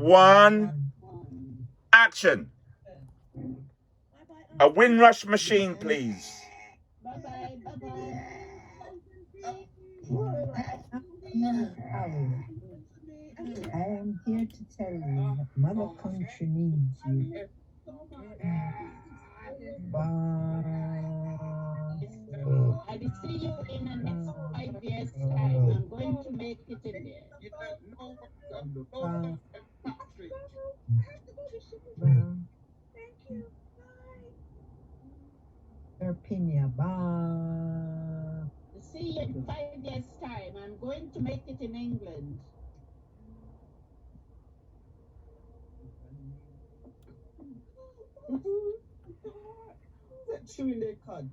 one, action. A Windrush machine, please. Bye-bye, bye-bye. I am here to tell you that Mother Country needs you. I will see you in the next 5 years' time. I'm going to make it in there. Thank you. Bye. See you in 5 years' time. I'm going to make it in England. Chewing their cud.